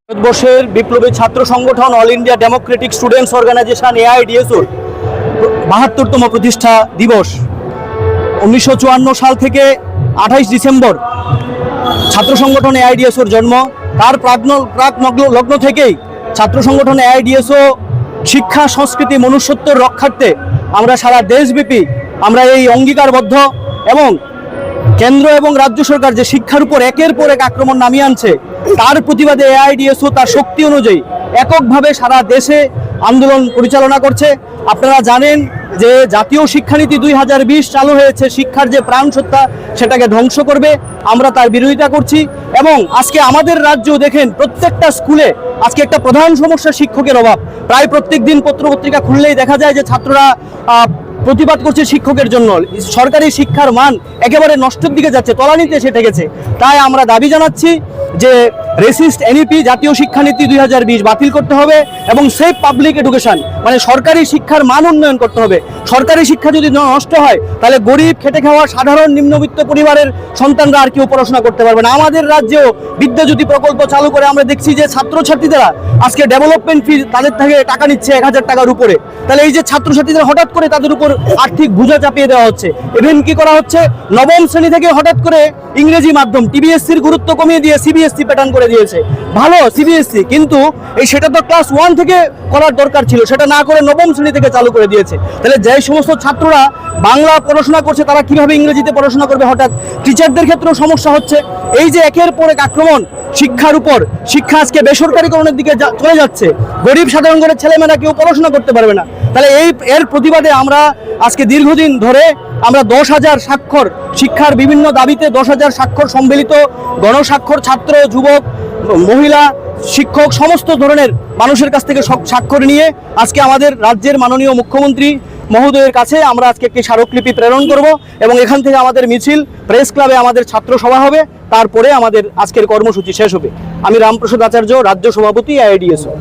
ভারতবর্ষের বিপ্লবী ছাত্র সংগঠন All India Democratic Students Organisation AIDSOর ৭২তম প্রতিষ্ঠা দিবস ১৯৫৪ সাল থেকে ২৮ ডিসেম্বর ছাত্র সংগঠন AIDSOর জন্ম। তার প্রাক লগ্ন থেকেই ছাত্র সংগঠন AIDSO শিক্ষা সংস্কৃতি মনুষ্যত্বের রক্ষার্থে আমরা সারা দেশব্যাপী আমরা এই অঙ্গীকারবদ্ধ এবং কেন্দ্র এবং রাজ্য সরকার যে শিক্ষার উপর একের পর এক আক্রমণ নামিয়ে আনছে তার প্রতিবাদে AIDSO তার শক্তি অনুযায়ী এককভাবে সারা দেশে আন্দোলন পরিচালনা করছে। আপনারা জানেন যে জাতীয় শিক্ষানীতি ২০২০ চালু হয়েছে, শিক্ষার যে প্রাণসত্তা সেটাকে ধ্বংস করবে, আমরা তার বিরোধিতা করছি। এবং আজকে আমাদের রাজ্য দেখেন প্রত্যেকটা স্কুলে আজকে একটা প্রধান সমস্যা শিক্ষকের অভাব। প্রায় প্রত্যেক দিন পত্রপত্রিকা খুললেই দেখা যায় যে ছাত্ররা প্রতিবাদ করছে শিক্ষকের জন্য। সরকারি শিক্ষার মান একেবারে নষ্টের দিকে যাচ্ছে, তলানিতে এসে ঠেকেছে। তাই আমরা দাবি জানাচ্ছি যে রেসিস্ট NEP জাতীয় শিক্ষানীতি ২০২০ বাতিল করতে হবে এবং সেফ পাবলিক এডুকেশন মানে সরকারি শিক্ষার মান উন্নয়ন করতে হবে। সরকারি শিক্ষা যদি নষ্ট হয় তাহলে গরিব খেটে খাওয়া সাধারণ নিম্নবিত্ত পরিবারের সন্তানরা আর কেউ পড়াশোনা করতে পারবে না। আমাদের রাজ্যেও বিদ্যাজ্যোতি প্রকল্প চালু করে আমরা দেখছি যে ছাত্রছাত্রীরা আজকে ডেভেলপমেন্ট ফি তাদের থেকে টাকা নিচ্ছে ১,০০০ টাকার উপরে। তাহলে এই যে ছাত্রছাত্রীদের হঠাৎ করে তাদের উপর আর্থিক বোঝা চাপিয়ে দেওয়া হচ্ছে। ইভেন কি করা হচ্ছে, নবম শ্রেণী থেকে হঠাৎ করে ইংরেজি মাধ্যম TBSCর গুরুত্ব কমিয়ে দিয়ে CBSE প্যাটার্ন করে দিয়েছে। ভালো CBSE, কিন্তু সেটা তো ক্লাস 1 থেকে করার দরকার ছিল, সেটা না করে নবম শ্রেণী থেকে চালু করে দিয়েছে। তাহলে যে সমস্ত ছাত্ররা বাংলা পড়াশোনা করছে তারা কিভাবে ইংরেজিতে পড়াশোনা করবে? হঠাৎ টিচারদের ক্ষেত্রেও সমস্যা হচ্ছে। এই যে একের পর এক আক্রমণ শিক্ষার উপর, শিক্ষা আজকে বেসরকারীকরণের দিকে চলে যাচ্ছে, গরিব সাধারণ ঘরের ছেলেমেয়েরা কেউ পড়াশোনা করতে পারবে না। তাহলে এর প্রতিবাদে আমরা আজকে দীর্ঘদিন ধরে আমরা ১০,০০০ স্বাক্ষর শিক্ষার বিভিন্ন দাবিতে ১০,০০০ স্বাক্ষর সম্মিলিত গণস্বাক্ষর ছাত্র যুবক মহিলা শিক্ষক সমস্ত ধরনের মানুষের কাছ থেকে স্বাক্ষর নিয়ে আজকে আমাদের রাজ্যের মাননীয় মুখ্যমন্ত্রী মহোদয়ের কাছে আমরা আজকে একটি স্মারকলিপি প্রেরণ করব এবং এখান থেকে আমাদের মিছিল প্রেস ক্লাবে আমাদের ছাত্র সভা হবে, তারপরে আমাদের আজকের কর্মসূচি শেষ হবে। আমি রামপ্রসাদ আচার্য, রাজ্য সভাপতি AIDSO।